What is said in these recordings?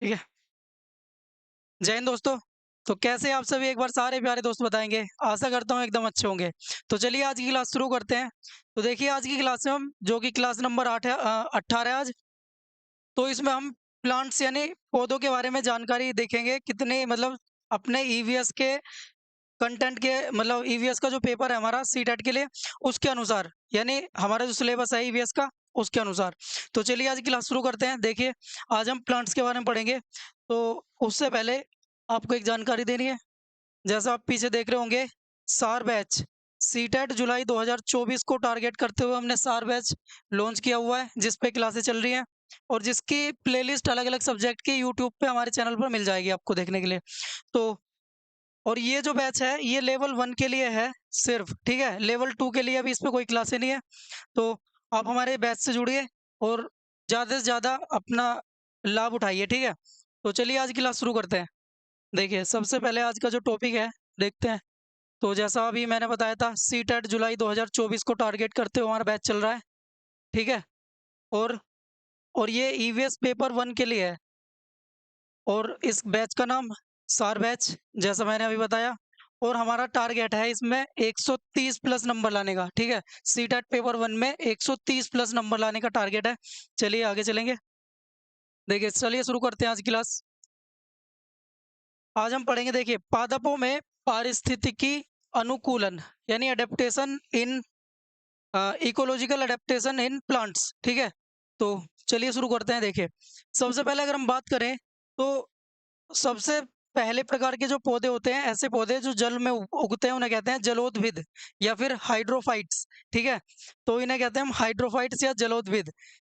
ठीक है। जय हिंद दोस्तों। तो कैसे आप सभी एक बार सारे प्यारे दोस्त बताएंगे। आशा करता हूँ एकदम अच्छे होंगे। तो चलिए आज की क्लास शुरू करते हैं। तो देखिए आज की क्लास में हम जो कि क्लास नंबर 8 है 18 है आज। तो इसमें हम प्लांट्स यानी पौधों के बारे में जानकारी देखेंगे कितने मतलब अपने ईवीएस के कंटेंट के मतलब ईवीएस का जो पेपर है हमारा सीटेट के लिए उसके अनुसार यानी हमारा जो सिलेबस है ईवीएस का उसके अनुसार। तो चलिए आज की क्लास शुरू करते हैं। देखिए आज हम प्लांट्स के बारे में पढ़ेंगे। तो उससे पहले आपको एक जानकारी देनी है। जैसा आप पीछे देख रहे होंगे सार बैच सीटेट जुलाई 2024 को टारगेट करते हुए हमने सार बैच लॉन्च किया हुआ है जिस पे क्लासेस चल रही हैं और जिसकी प्लेलिस्ट अलग अलग सब्जेक्ट की यूट्यूब पे हमारे चैनल पर मिल जाएगी आपको देखने के लिए। तो और ये जो बैच है ये लेवल 1 के लिए है सिर्फ, ठीक है। लेवल 2 के लिए अभी इस पे कोई क्लासें नहीं है। तो आप हमारे बैच से जुड़िए और ज़्यादा से ज़्यादा अपना लाभ उठाइए, ठीक है। तो चलिए आज की क्लास शुरू करते हैं। देखिए सबसे पहले आज का जो टॉपिक है देखते हैं। तो जैसा अभी मैंने बताया था सीटेट जुलाई 2024 को टारगेट करते हुए हमारा बैच चल रहा है, ठीक है। और और ये ईवीएस पेपर 1 के लिए है और इस बैच का नाम सार बैच जैसा मैंने अभी बताया। और हमारा टारगेट है इसमें 130 प्लस नंबर लाने का, ठीक है। सीटेट पेपर 1 में 130 प्लस नंबर लाने का टारगेट है। चलिए आगे चलेंगे। देखिए चलिए शुरू करते हैं आज की क्लास। आज हम पढ़ेंगे देखिए पादपों में पारिस्थितिकी अनुकूलन यानी adaptation in ecological adaptation in plants, ठीक है। तो चलिए शुरू करते हैं। देखिए सबसे पहले अगर हम बात करें तो सबसे पहले प्रकार के जो पौधे होते हैं ऐसे पौधे जो जल में उगते हैं उन्हें कहते हैं जलोद्भिद या फिर हाइड्रोफाइट्स, ठीक है। तो इन्हें कहते हैं हम हाइड्रोफाइट्स या जलोद्भिद।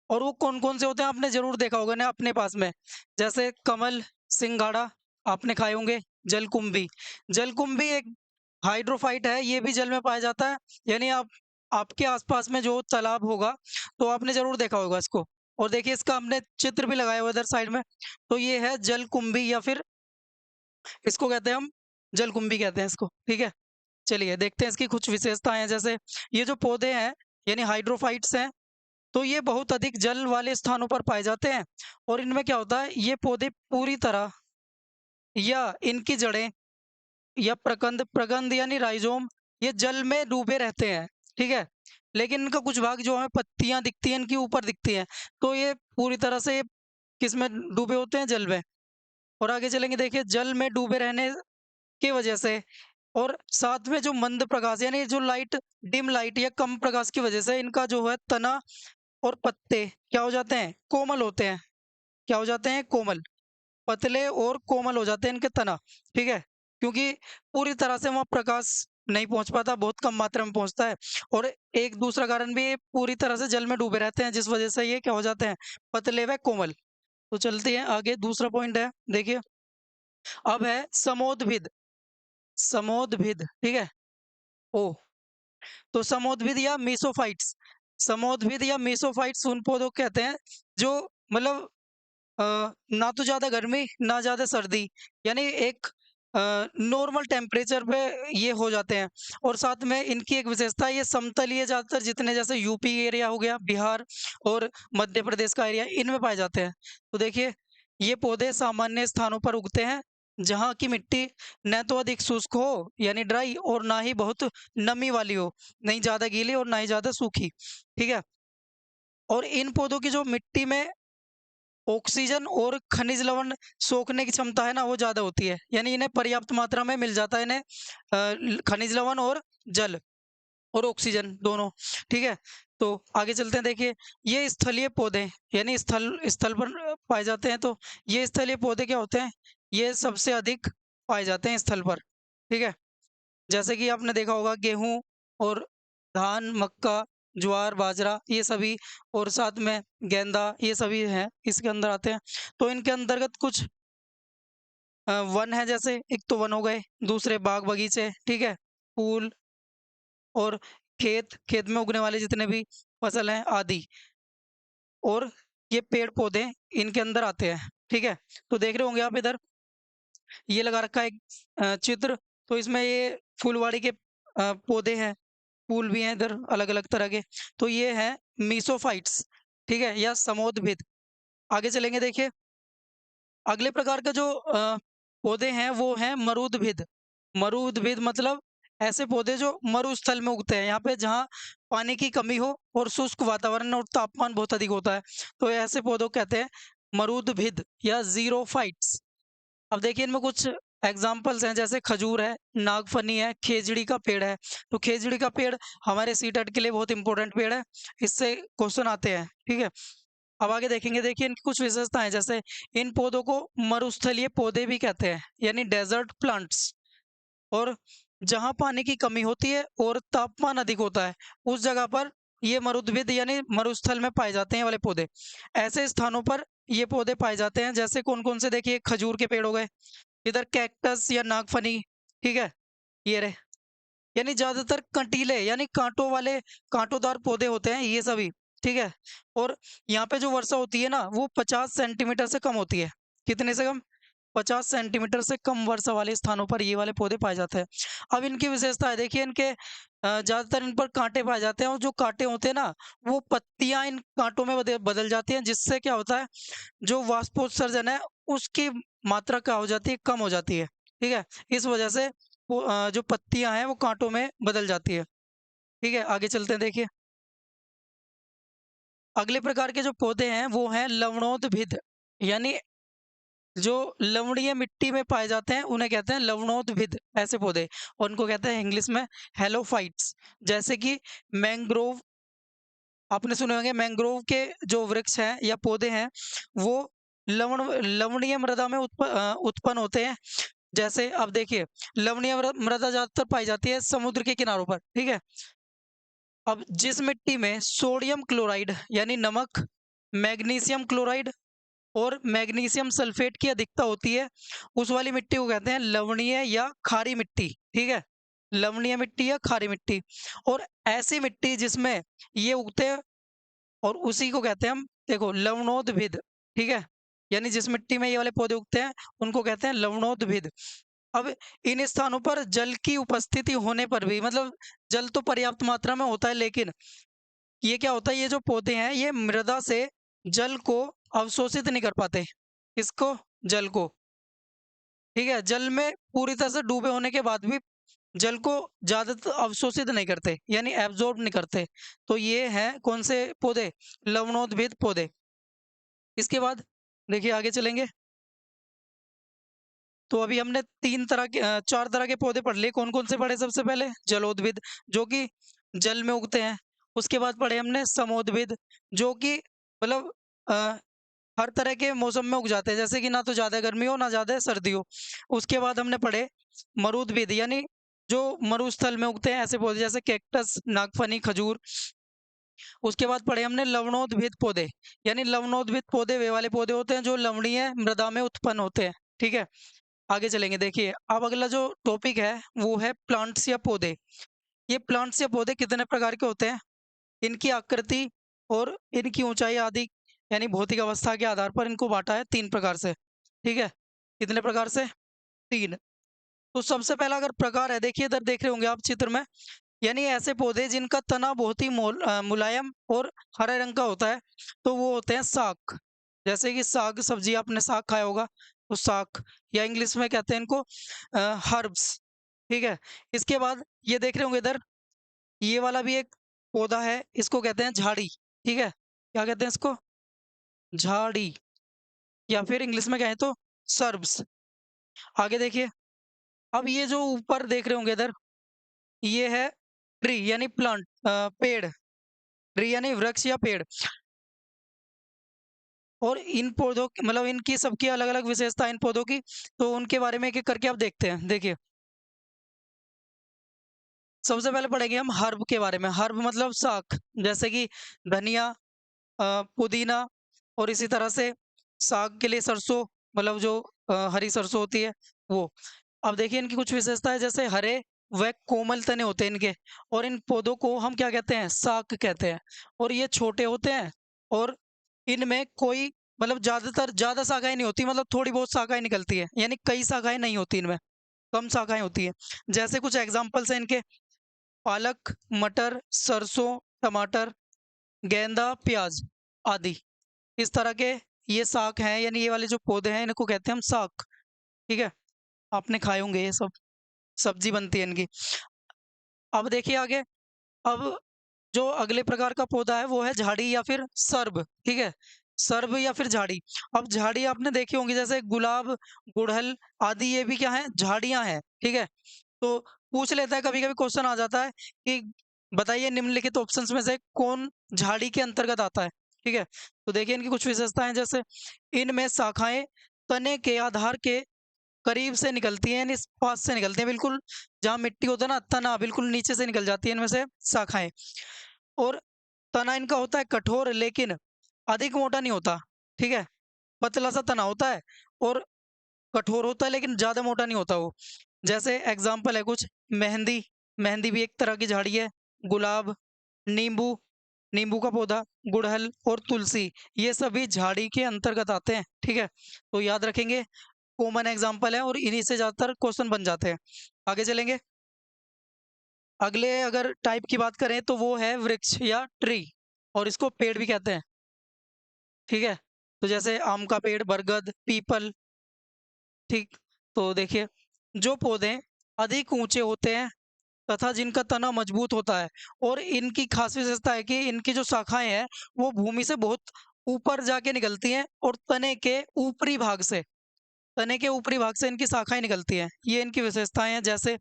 और वो कौन कौन से होते हैं आपने जरूर देखा होगा ना अपने पास में। जैसे कमल, सिंगाड़ा आपने खाए होंगे। जलकुंभी, जलकुंभी एक हाइड्रोफाइट है, ये भी जल में पाया जाता है। यानी आप आपके आसपास में जो तालाब होगा तो आपने जरूर देखा होगा इसको। और देखिए इसका हमने चित्र भी लगाया हुआ है इधर साइड में। तो ये है जलकुंभी या फिर इसको कहते हैं हम जलकुंभी कहते हैं इसको, ठीक है। चलिए देखते हैं इसकी कुछ विशेषताएं हैं। जैसे ये जो पौधे हैं यानी हाइड्रोफाइट्स हैं तो ये बहुत अधिक जल वाले स्थानों पर पाए जाते हैं। और इनमें क्या होता है ये पौधे पूरी तरह या इनकी जड़ें या प्रकंद प्रगंध यानी राइजोम ये जल में डूबे रहते हैं, ठीक है। लेकिन इनका कुछ भाग जो हमें पत्तियां दिखती हैं इनकी ऊपर दिखती हैं। तो ये पूरी तरह से किस में डूबे होते हैं, जल में। और आगे चलेंगे देखिए जल में डूबे रहने की वजह से और साथ में जो मंद प्रकाश यानी जो लाइट डिम लाइट या कम प्रकाश की वजह से इनका जो है तना और पत्ते क्या हो जाते हैं, कोमल होते हैं। क्या हो जाते हैं, कोमल, पतले और कोमल हो जाते हैं इनके तना, ठीक है। क्योंकि पूरी तरह से वहाँ प्रकाश नहीं पहुंच पाता, बहुत कम मात्रा में पहुंचता है। और एक दूसरा कारण भी ये पूरी तरह से जल में डूबे रहते हैं जिस वजह से ये क्या हो जाते हैं, पतले व कोमल। तो चलते हैं आगे, दूसरा पॉइंट है देखिए। अब है समोद्भिद, समोद्भिद, ठीक है। ओ, तो समोद्भिद या मीसोफाइट्स, समोद्भिद या मीसोफाइट्स उन पौधों को कहते हैं जो मतलब ना तो ज़्यादा गर्मी ना ज़्यादा सर्दी यानी एक नॉर्मल टेम्परेचर पे ये हो जाते हैं। और साथ में इनकी एक विशेषता है ये समतलीय ज़्यादातर जितने जैसे यूपी एरिया हो गया, बिहार और मध्य प्रदेश का एरिया इनमें पाए जाते हैं। तो देखिए ये पौधे सामान्य स्थानों पर उगते हैं जहाँ की मिट्टी न तो अधिक शुष्क हो यानी ड्राई और ना ही बहुत नमी वाली हो, नहीं ज़्यादा गीली और ना ही ज़्यादा सूखी, ठीक है। और इन पौधों की जो मिट्टी में ऑक्सीजन और खनिज लवण सोखने की क्षमता है ना वो ज़्यादा होती है। यानी इन्हें पर्याप्त मात्रा में मिल जाता है इन्हें खनिज लवण और जल और ऑक्सीजन दोनों, ठीक है। तो आगे चलते हैं देखिए ये स्थलीय पौधे यानी स्थल स्थल पर पाए जाते हैं। तो ये स्थलीय पौधे क्या होते हैं, ये सबसे अधिक पाए जाते हैं स्थल पर, ठीक है। जैसे कि आपने देखा होगा गेहूं और धान, मक्का, ज्वार, बाजरा ये सभी और साथ में गेंदा ये सभी हैं इसके अंदर आते हैं। तो इनके अंतर्गत कुछ वन है, जैसे एक तो वन हो गए, दूसरे बाग बगीचे, ठीक है, फूल और खेत, खेत में उगने वाले जितने भी फसल हैं आदि। और ये पेड़ पौधे इनके अंदर आते हैं, ठीक है। तो देख रहे होंगे आप इधर ये लगा रखा है एक चित्र। तो इसमें ये फुलवाड़ी के पौधे हैं, फूल भी हैं इधर अलग अलग तरह के। तो ये है मीसोफाइट्स, ठीक है, या समोद्भिद। आगे चलेंगे देखिए अगले प्रकार का जो पौधे हैं वो हैं मरूदभिद। मरूदभिद मतलब ऐसे पौधे जो मरुस्थल में उगते हैं, यहाँ पे जहाँ पानी की कमी हो और शुष्क वातावरण और तापमान बहुत अधिक होता है, तो ऐसे पौधों को कहते हैं मरूदभिद या ज़ीरोफ़ाइट्स। अब देखिए इनमें कुछ एग्जाम्पल्स हैं, जैसे खजूर है, नागफनी है, खेजड़ी का पेड़ है। तो खेजड़ी का पेड़ हमारे सीटेट के लिए बहुत इंपॉर्टेंट पेड़ है, इससे क्वेश्चन आते हैं, ठीक है। अब आगे देखेंगे, देखिए इनकी कुछ विशेषताएं, जैसे इन पौधों को मरुस्थलीय पौधे भी कहते हैं, यानी डेजर्ट प्लांट्स। और जहाँ पानी की कमी होती है और तापमान अधिक होता है, उस जगह पर ये मरुद्भिद यानी मरुस्थल में पाए जाते हैं ये वाले पौधे। ऐसे स्थानों पर ये पौधे पाए जाते हैं, जैसे कौन कौन से, देखिए खजूर के पेड़ हो गए, इधर कैक्टस या नागफनी, ठीक है, ये रहे। यानी ज्यादातर कंटीले यानी कांटों वाले, कांटोदार पौधे होते हैं ये सभी, ठीक है। और यहाँ पे जो वर्षा होती है ना, वो 50 सेंटीमीटर से कम होती है। कितने से कम? 50 सेंटीमीटर से कम वर्षा वाले स्थानों पर ये वाले पौधे पाए जाते हैं। अब इनकी विशेषता है, देखिए इनके ज्यादातर इन पर कांटे पाए जाते हैं, और जो कांटे होते हैं ना, वो पत्तियां इन कांटों में बदल बदल जाती हैं, जिससे क्या होता है, जो वाष्पोत्सर्जन है उसकी मात्रा क्या हो जाती है, कम हो जाती है, ठीक है। इस वजह से वो जो पत्तियां हैं वो कांटों में बदल जाती है, ठीक है। आगे चलते हैं, देखिए अगले प्रकार के जो पौधे हैं वो हैं लवणोद्भिद, यानी जो लवणीय मिट्टी में पाए जाते हैं उन्हें कहते हैं लवणोद्भिद, ऐसे पौधे। और उनको कहते हैं इंग्लिश में हेलोफाइट्स। जैसे कि मैंग्रोव, आपने सुने होंगे मैंग्रोव के जो वृक्ष हैं या पौधे हैं, वो लवणीय मृदा में उत्पन्न होते हैं। जैसे अब देखिए, लवणीय मृदा ज्यादातर पाई जाती है समुद्र के किनारों पर, ठीक है। अब जिस मिट्टी में सोडियम क्लोराइड यानी नमक, मैग्नीशियम क्लोराइड और मैग्नीशियम सल्फेट की अधिकता होती है, उस वाली मिट्टी को कहते हैं लवणीय या खारी मिट्टी, ठीक है। लवणीय मिट्टी या खारी मिट्टी। और ऐसी मिट्टी जिसमें ये उगते हैं, और उसी को कहते हैं हम, देखो, लवणोद्भिद, ठीक है। यानी जिस मिट्टी में ये वाले पौधे उगते हैं उनको कहते हैं लवणोद्भिद। अब इन स्थानों पर जल की उपस्थिति होने पर भी, मतलब जल तो पर्याप्त मात्रा में होता है, लेकिन ये क्या होता है, ये जो पौधे हैं ये मृदा से जल को अवशोषित नहीं कर पाते। इसको, जल को, ठीक है, जल में पूरी तरह से डूबे होने के बाद भी जल को ज्यादातर अवशोषित नहीं करते, यानी एब्जॉर्ब नहीं करते। तो ये हैं कौन से पौधे? लवणोद्भिद पौधे। इसके बाद देखिए आगे चलेंगे, तो अभी हमने 4 तरह के पौधे पढ़ लिए। कौन कौन से पढ़े? सबसे पहले जलोद्भिद, जो कि जल में उगते हैं। उसके बाद पढ़े हमने समोद्भिद, जो कि मतलब अ, हर तरह के मौसम में उग जाते हैं, जैसे कि ना तो ज्यादा गर्मी हो ना ज्यादा सर्दी हो। उसके बाद हमने पढ़े मरूदभिद, यानी जो मरुस्थल में उगते हैं ऐसे पौधे, जैसे कैक्टस, नागफनी, खजूर। उसके बाद पढ़े हमने लवणोद्भिद पौधे, यानी लवणोद्भिद पौधे वे वाले पौधे होते हैं जो लवणीय मृदा में उत्पन्न होते हैं, ठीक है। आगे चलेंगे, देखिए अब अगला जो टॉपिक है वो है प्लांट्स या पौधे। ये प्लांट्स या पौधे कितने प्रकार के होते हैं, इनकी आकृति और इनकी ऊंचाई आदि, यानी भौतिक अवस्था के आधार पर इनको बांटा है 3 प्रकार से, ठीक है। कितने प्रकार से? 3। तो सबसे पहला अगर प्रकार है, देखिए इधर देख रहे होंगे आप चित्र में, यानी ऐसे पौधे जिनका तना बहुत ही मुलायम और हरे रंग का होता है, तो वो होते हैं साग। जैसे कि साग सब्जी, आपने साग खाया होगा, तो साग, या इंग्लिश में कहते हैं इनको हर्ब्स, ठीक है। इसके बाद ये देख रहे होंगे इधर, ये वाला भी एक पौधा है, इसको कहते हैं झाड़ी, ठीक है। क्या कहते हैं इसको? झाड़ी, या फिर इंग्लिश में कहें तो सर्ब्स। आगे देखिए, अब ये जो ऊपर देख रहे होंगे इधर, ये है ट्री यानी प्लांट, पेड़। ट्री यानी वृक्ष या पेड़। और इन पौधों मतलब इनकी सबकी अलग अलग विशेषता इन पौधों की, तो उनके बारे में एक एक करके आप देखते हैं, देखिए सबसे पहले पढ़ेंगे हम हर्ब के बारे में। हर्ब मतलब साग, जैसे कि धनिया, पुदीना, और इसी तरह से साग के लिए सरसों, मतलब जो हरी सरसों होती है वो। अब देखिए इनकी कुछ विशेषता है, जैसे हरे व कोमल तने होते हैं इनके, और इन पौधों को हम क्या कहते हैं? साग कहते हैं। और ये छोटे होते हैं, और इनमें कोई मतलब ज्यादा शाखाएं नहीं होती, मतलब थोड़ी बहुत शाखाएं निकलती है, यानी कई शाखाएं नहीं होती इनमें, कम शाखाएं होती है। जैसे कुछ एग्जाम्पल्स हैं इनके: पालक, मटर, सरसों, टमाटर, गेंदा, प्याज आदि। इस तरह के ये शाक हैं, यानी ये वाले जो पौधे हैं इनको कहते हैं हम शाक। ठीक है, आपने खाए होंगे ये सब, सब्जी बनती है इनकी। अब देखिए आगे, अब जो अगले प्रकार का पौधा है वो है झाड़ी या फिर सर्ब। ठीक है, सर्ब या फिर झाड़ी। अब झाड़ी आपने देखी होंगी, जैसे गुलाब, गुड़हल आदि, ये भी क्या है, झाड़ियां हैं। ठीक है, तो पूछ लेता है, कभी कभी क्वेश्चन आ जाता है कि बताइए निम्नलिखित ऑप्शंस में से कौन झाड़ी के अंतर्गत आता है। ठीक है, तो देखिए इनकी कुछ विशेषताएं, जैसे इनमें शाखाएं तने के आधार के करीब से निकलती हैं, यानी पास से निकलती हैं, बिल्कुल जहाँ मिट्टी होता है ना, तना बिल्कुल नीचे से निकल जाती है इनमें से शाखाएं। और तना इनका होता है कठोर, लेकिन अधिक मोटा नहीं होता। ठीक है, पतला सा तना होता है और कठोर होता है, लेकिन ज्यादा मोटा नहीं होता वो। जैसे एग्जाम्पल है कुछ, मेहंदी, मेहंदी भी एक तरह की झाड़ी है, गुलाब, नींबू, नींबू का पौधा, गुड़हल और तुलसी, ये सभी झाड़ी के अंतर्गत आते हैं। ठीक है, तो याद रखेंगे, कॉमन एग्जाम्पल है और इन्हीं से ज्यादातर क्वेश्चन बन जाते हैं। आगे चलेंगे, अगले अगर टाइप की बात करें तो वो है वृक्ष या ट्री, और इसको पेड़ भी कहते हैं। ठीक है, तो जैसे आम का पेड़, बरगद, पीपल। ठीक, तो देखिए, जो पौधे अधिक ऊंचे होते हैं तथा जिनका तना मजबूत होता है, और इनकी खास विशेषता है कि इनकी जो शाखाएं हैं वो भूमि से बहुत ऊपर जाके निकलती हैं, और तने के ऊपरी भाग से इनकी शाखाएं निकलती हैं। ये इनकी विशेषताएं हैं। जैसे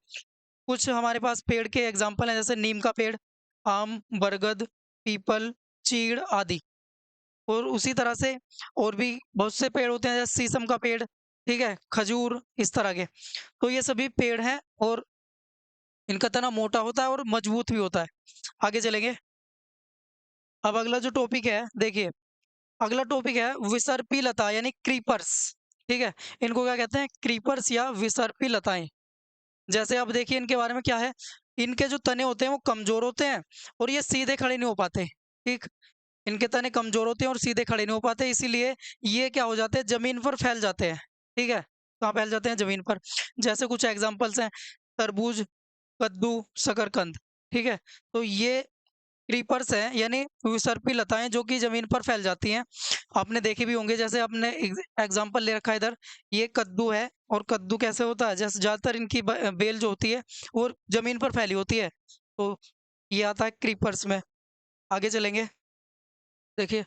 कुछ हमारे पास पेड़ के एग्जाम्पल हैं, जैसे नीम का पेड़, आम, बरगद, पीपल, चीड़ आदि। और उसी तरह से और भी बहुत से पेड़ होते हैं, जैसे शीशम का पेड़, ठीक है, खजूर, इस तरह के। तो ये सभी पेड़ हैं और इनका तना मोटा होता है और मजबूत भी होता है। आगे चलेंगे, अब अगला जो टॉपिक है देखिए, अगला टॉपिक है विसर्पी लता यानी क्रीपर्स। ठीक है, इनको क्या कहते हैं, क्रीपर्स या विसर्पी लताएं। जैसे अब देखिए इनके बारे में क्या है, इनके जो तने होते हैं वो कमजोर होते हैं और ये सीधे खड़े नहीं हो पाते। ठीक, इनके तने कमजोर होते हैं और सीधे खड़े नहीं हो पाते, इसीलिए ये क्या हो जाते हैं, जमीन पर फैल जाते हैं। ठीक है, कहाँ फैल जाते हैं, जमीन पर। जैसे कुछ एग्जांपल्स हैं, तरबूज, कद्दू, शकरकंद। ठीक है, तो ये क्रीपर्स हैं, यानी विसर्पी लताएं जो कि जमीन पर फैल जाती हैं। आपने देखे भी होंगे, जैसे आपने एग्जांपल ले रखा है इधर, ये कद्दू है, और कद्दू कैसे होता है, जैसे ज्यादातर इनकी बेल जो होती है वो जमीन पर फैली होती है, तो ये आता है क्रीपर्स में। आगे चलेंगे, देखिए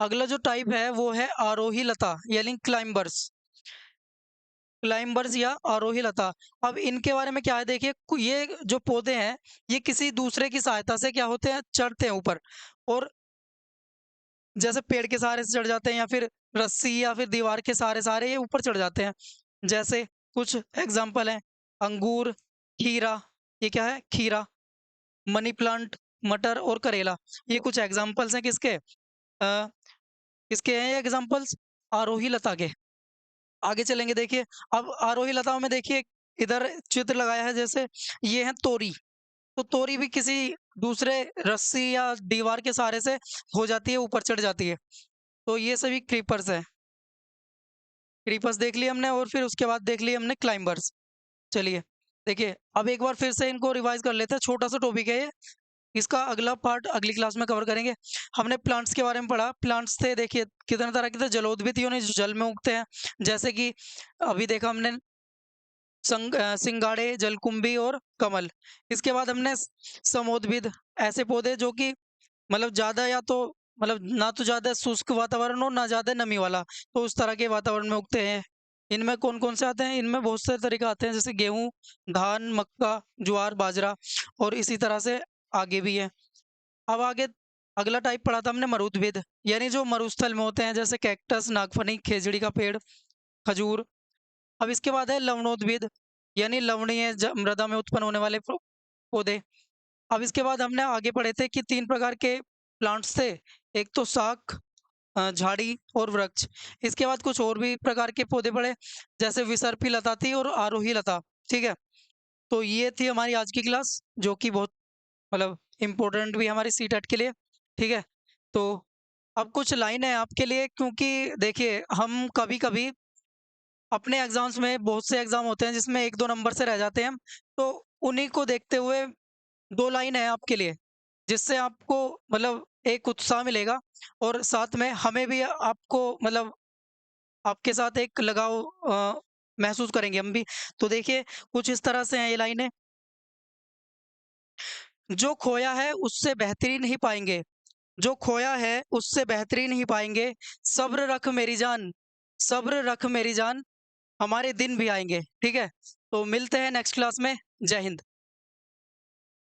अगला जो टाइप है वो है आरोही लता यानी क्लाइंबर्स। क्लाइंबर्स या आरोही लता। अब इनके बारे में क्या है, देखिए ये जो पौधे हैं ये किसी दूसरे की सहायता से क्या होते हैं, चढ़ते हैं ऊपर, और जैसे पेड़ के सहारे से चढ़ जाते हैं, या फिर रस्सी या फिर दीवार के सहारे सहारे ये ऊपर चढ़ जाते हैं। जैसे कुछ एग्जाम्पल हैं, अंगूर, खीरा, ये क्या है, खीरा, मनी प्लांट, मटर और करेला। ये कुछ एग्जाम्पल्स हैं किसके, किसके हैं ये एग्जाम्पल्स, आरोही लता के। आगे चलेंगे, देखिए अब आरोही लताओं में देखिए इधर चित्र लगाया है, जैसे ये है तोरी। तो तोरी भी किसी दूसरे रस्सी या दीवार के सहारे से हो जाती है, ऊपर चढ़ जाती है। तो ये सभी क्रीपर्स है। क्रीपर्स देख लिए हमने, और फिर उसके बाद देख लिए हमने क्लाइंबर्स। चलिए देखिए, अब एक बार फिर से इनको रिवाइज कर लेते हैं, छोटा सा टॉपिक है ये, इसका अगला पार्ट अगली क्लास में कवर करेंगे। हमने प्लांट्स के बारे में पढ़ा, प्लांट्स थे देखिए कितने तरह के थे, जलोद्भिद यानी जो जल में उगते हैं, जैसे कि अभी देखा हमने सिंगाड़े, जलकुंभी और कमल। इसके बाद हमने समोद्भिद, ऐसे पौधे जो कि मतलब ज्यादा या तो मतलब ना तो ज्यादा शुष्क वातावरण हो ना ज्यादा नमी वाला, तो उस तरह के वातावरण में उगते हैं। इनमें कौन कौन से आते हैं, इनमें बहुत सारे तरीके आते हैं, जैसे गेहूं, धान, मक्का, ज्वार, बाजरा, और इसी तरह से आगे भी है। अब आगे अगला टाइप पढ़ा था हमने मरुद्भिद, यानी जो मरुस्थल में होते हैं, जैसे कैक्टस, नागफनी, खेजड़ी का पेड़, खजूर। अब इसके बाद है लवणोद्भिद, यानी लवणीय मृदा में उत्पन्न होने वाले पौधे। अब इसके बाद हमने आगे पढ़े थे कि 3 प्रकार के प्लांट्स थे, एक तो शाक, झाड़ी और वृक्ष। इसके बाद कुछ और भी प्रकार के पौधे पढ़े, जैसे विसर्पी लता थी और आरोही लता। ठीक है, तो ये थी हमारी आज की क्लास, जो कि बहुत मतलब इम्पोर्टेंट भी है हमारी सी टेट के लिए। ठीक है, तो अब कुछ लाइन है आपके लिए, क्योंकि देखिए हम कभी कभी अपने एग्जाम्स में, बहुत से एग्जाम होते हैं जिसमें 1-2 नंबर से रह जाते हैं हम, तो उन्हीं को देखते हुए 2 लाइन है आपके लिए, जिससे आपको मतलब एक उत्साह मिलेगा और साथ में हमें भी आपको मतलब आपके साथ एक लगाव महसूस करेंगे हम भी। तो देखिए कुछ इस तरह से हैं ये लाइनें। जो खोया है उससे बेहतरी नहीं पाएँगे, जो खोया है उससे बेहतरी नहीं पाएँगे, सब्र रख मेरी जान, सब्र रख मेरी जान, हमारे दिन भी आएँगे, ठीक है? तो मिलते हैं नेक्स्ट क्लास में, जय हिंद।